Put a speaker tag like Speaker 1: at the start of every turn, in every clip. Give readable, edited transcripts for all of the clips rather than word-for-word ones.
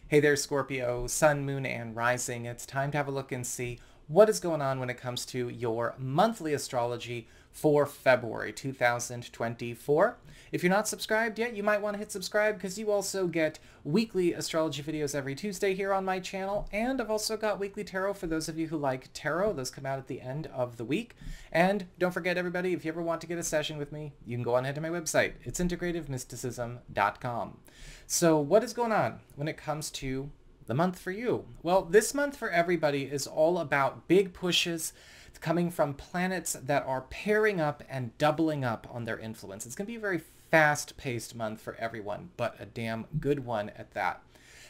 Speaker 1: Hey there, Scorpio, Sun, Moon, and Rising. It's time to have a look and see what is going on when it comes to your monthly astrology for February 2024. If you're not subscribed yet, you might want to hit subscribe because you also get weekly astrology videos every Tuesday here on my channel. And I've also got weekly tarot for those of you who like tarot. Those come out at the end of the week. And don't forget, everybody, if you ever want to get a session with me, you can go on ahead to my website. It's integrativemysticism.com. So what is going on when it comes to the month for you? Well, this month for everybody is all about big pushes coming from planets that are pairing up and doubling up on their influence. It's going to be a very fast-paced month for everyone, but a damn good one at that.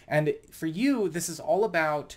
Speaker 1: And for you, this is all about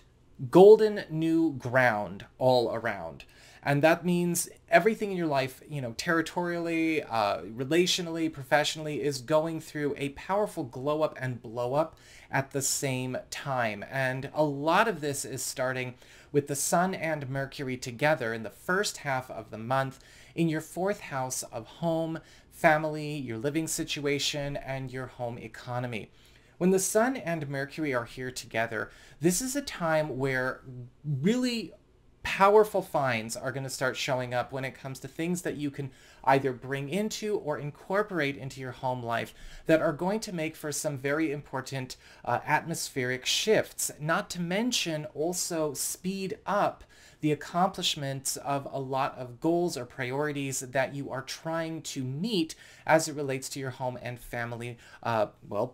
Speaker 1: golden new ground all around. And that means everything in your life, territorially, relationally, professionally, is going through a powerful glow up and blow up at the same time. And a lot of this is starting with the Sun and Mercury together in the first half of the month in your fourth house of home, family, your living situation, and your home economy. When the Sun and Mercury are here together, this is a time where really powerful finds are going to start showing up when it comes to things that you can either bring into or incorporate into your home life that are going to make for some very important atmospheric shifts, not to mention also speed up the accomplishments of a lot of goals or priorities that you are trying to meet as it relates to your home and family,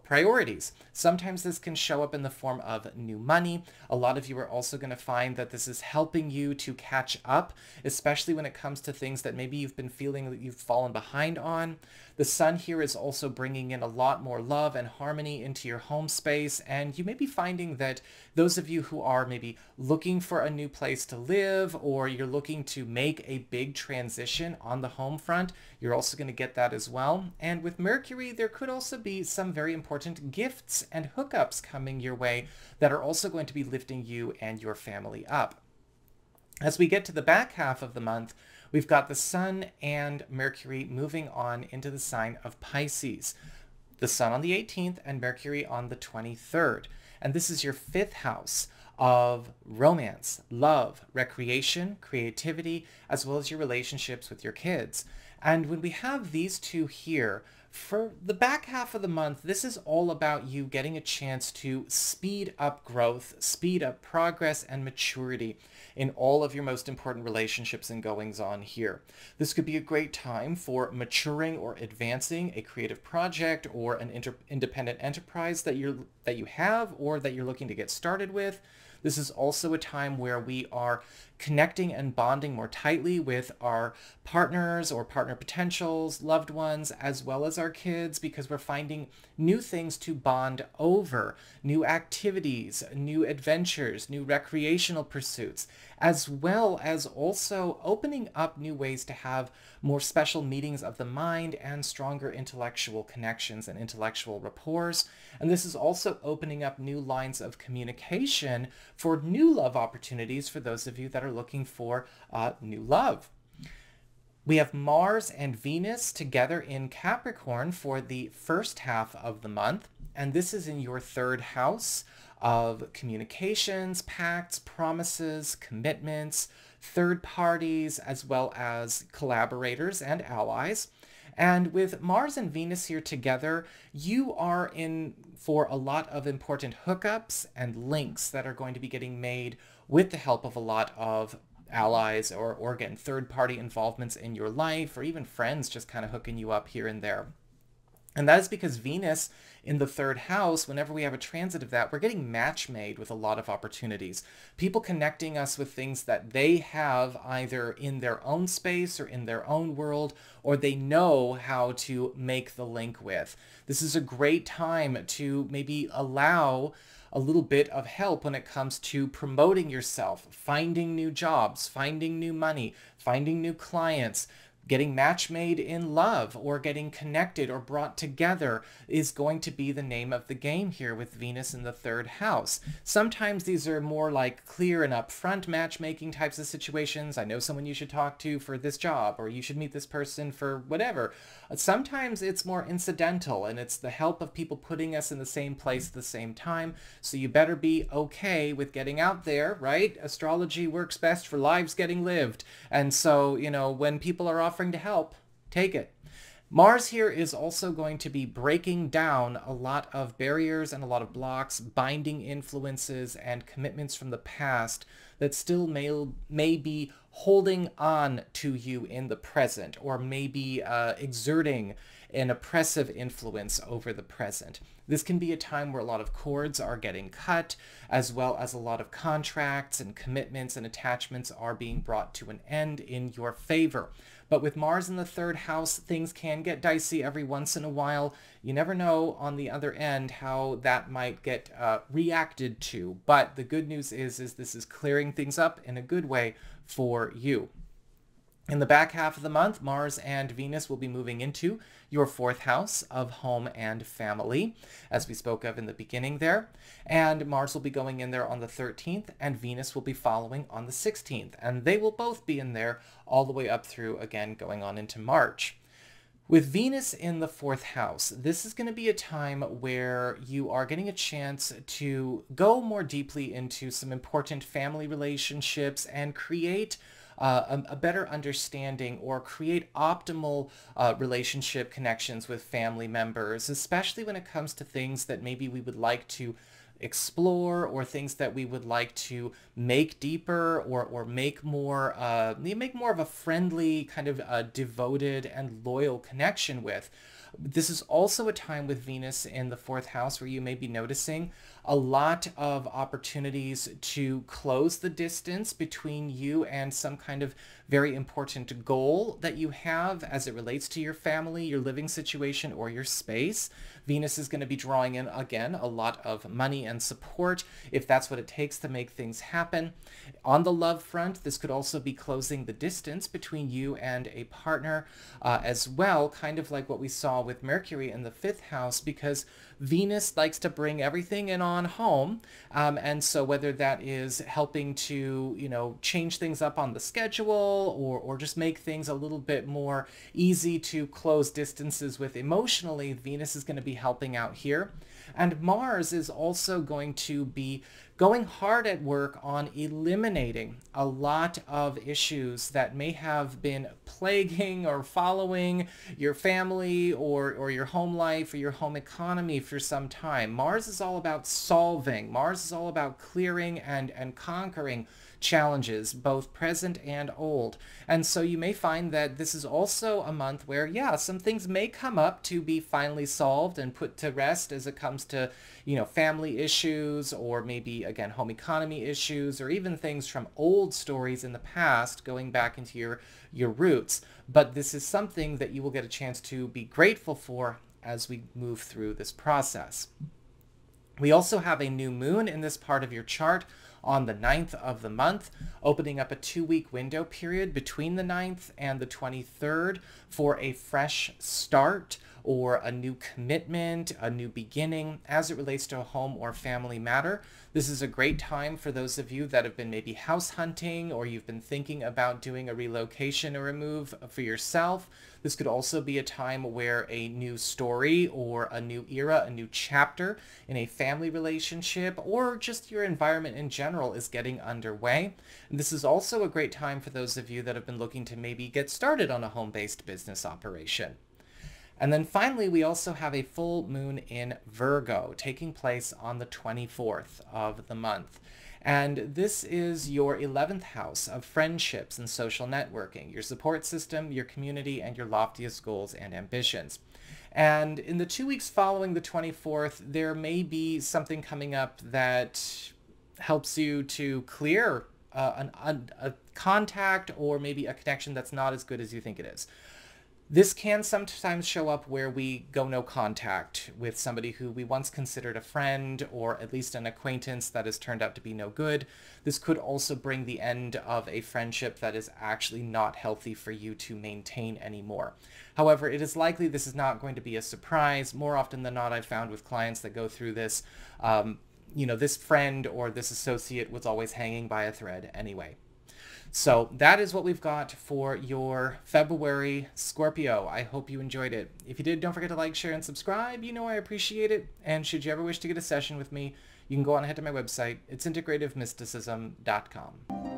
Speaker 1: priorities. Sometimes this can show up in the form of new money. A lot of you are also going to find that this is helping you to catch up, especially when it comes to things that maybe you've been feeling that you've fallen behind on. The Sun here is also bringing in a lot more love and harmony into your home space, and you may be finding that those of you who are maybe looking for a new place to live, or you're looking to make a big transition on the home front, you're also going to get that as well. And with Mercury, there could also be some very important gifts and hookups coming your way that are also going to be lifting you and your family up. As we get to the back half of the month, we've got the Sun and Mercury moving on into the sign of Pisces. The Sun on the 18th and Mercury on the 23rd. And this is your fifth house of romance, love, recreation, creativity, as well as your relationships with your kids. And when we have these two here, for the back half of the month, this is all about you getting a chance to speed up growth, speed up progress and maturity in all of your most important relationships and goings on here. This could be a great time for maturing or advancing a creative project or an independent enterprise that you have or that you're looking to get started with. This is also a time where we are connecting and bonding more tightly with our partners or partner potentials, loved ones, as well as our kids, because we're finding new things to bond over, new activities, new adventures, new recreational pursuits, as well as also opening up new ways to have more special meetings of the mind and stronger intellectual connections and intellectual rapports. And this is also opening up new lines of communication for new love opportunities for those of you that are looking for new love. We have Mars and Venus together in Capricorn for the first half of the month, and this is in your third house of communications, pacts, promises, commitments, third parties, as well as collaborators and allies. And with Mars and Venus here together, you are in for a lot of important hookups and links that are going to be getting made with the help of a lot of allies or again, third-party involvements in your life, or even friends just kind of hooking you up here and there. And that is because Venus in the third house, whenever we have a transit of that, we're getting match made with a lot of opportunities. People connecting us with things that they have either in their own space or in their own world, or they know how to make the link with. This is a great time to maybe allow a little bit of help when it comes to promoting yourself, finding new jobs, finding new money, finding new clients, Getting match made in love or getting connected or brought together is going to be the name of the game here with Venus in the third house. Sometimes these are more like clear and upfront matchmaking types of situations. I know someone you should talk to for this job, or you should meet this person for whatever. Sometimes it's more incidental, and it's the help of people putting us in the same place at the same time. So you better be okay with getting out there, right? Astrology works best for lives getting lived. And so, you know, when people are offering to help, take it. Mars here is also going to be breaking down a lot of barriers and a lot of blocks, binding influences and commitments from the past that still may be holding on to you in the present, or maybe exerting an oppressive influence over the present. This can be a time where a lot of cords are getting cut, as well as a lot of contracts and commitments and attachments are being brought to an end in your favor. But with Mars in the third house, things can get dicey every once in a while. You never know on the other end how that might get reacted to. But the good news is this is clearing things up in a good way for you. In the back half of the month, Mars and Venus will be moving into your fourth house of home and family, as we spoke of in the beginning there. And Mars will be going in there on the 13th, and Venus will be following on the 16th. And they will both be in there all the way up through, again, going on into March. With Venus in the fourth house, this is going to be a time where you are getting a chance to go more deeply into some important family relationships and create a better understanding, or create optimal relationship connections with family members, especially when it comes to things that maybe we would like to explore, or things that we would like to make deeper, or make more of a friendly, kind of devoted and loyal connection with. This is also a time with Venus in the fourth house where you may be noticing a lot of opportunities to close the distance between you and some kind of very important goal that you have as it relates to your family, your living situation, or your space. Venus is going to be drawing in, again, a lot of money and support if that's what it takes to make things happen. On the love front, this could also be closing the distance between you and a partner as well, kind of like what we saw with Mercury in the fifth house, because Venus likes to bring everything in on home. And so whether that is helping to, you know, change things up on the schedule, or just make things a little bit more easy to close distances with emotionally, Venus is going to be helping out here. And Mars is also going to be going hard at work on eliminating a lot of issues that may have been plaguing or following your family, or your home life, or your home economy for some time. Mars is all about solving. Mars is all about clearing and conquering challenges, both present and old. And so you may find that this is also a month where, yeah, some things may come up to be finally solved and put to rest as it comes to, you know, family issues, or maybe, again, home economy issues, or even things from old stories in the past going back into your roots. But this is something that you will get a chance to be grateful for as we move through this process. We also have a new moon in this part of your chart on the 9th of the month, opening up a 2-week window period between the 9th and the 23rd for a fresh start, or a new commitment, a new beginning as it relates to a home or family matter. This is a great time for those of you that have been maybe house hunting, or you've been thinking about doing a relocation or a move for yourself. This could also be a time where a new story, or a new era, a new chapter in a family relationship, or just your environment in general is getting underway. And this is also a great time for those of you that have been looking to maybe get started on a home-based business operation. And then finally, we also have a full moon in Virgo taking place on the 24th of the month. And this is your 11th house of friendships and social networking, your support system, your community, and your loftiest goals and ambitions. And in the 2 weeks following the 24th, there may be something coming up that helps you to clear a contact, or maybe a connection that's not as good as you think it is. This can sometimes show up where we go no contact with somebody who we once considered a friend or at least an acquaintance that has turned out to be no good. This could also bring the end of a friendship that is actually not healthy for you to maintain anymore. However, it is likely this is not going to be a surprise. More often than not, I've found with clients that go through this, this friend or this associate was always hanging by a thread anyway. So that is what we've got for your February Scorpio. I hope you enjoyed it. If you did, don't forget to like, share, and subscribe. You know I appreciate it. And should you ever wish to get a session with me, you can go on ahead to my website. It's integrativemysticism.com.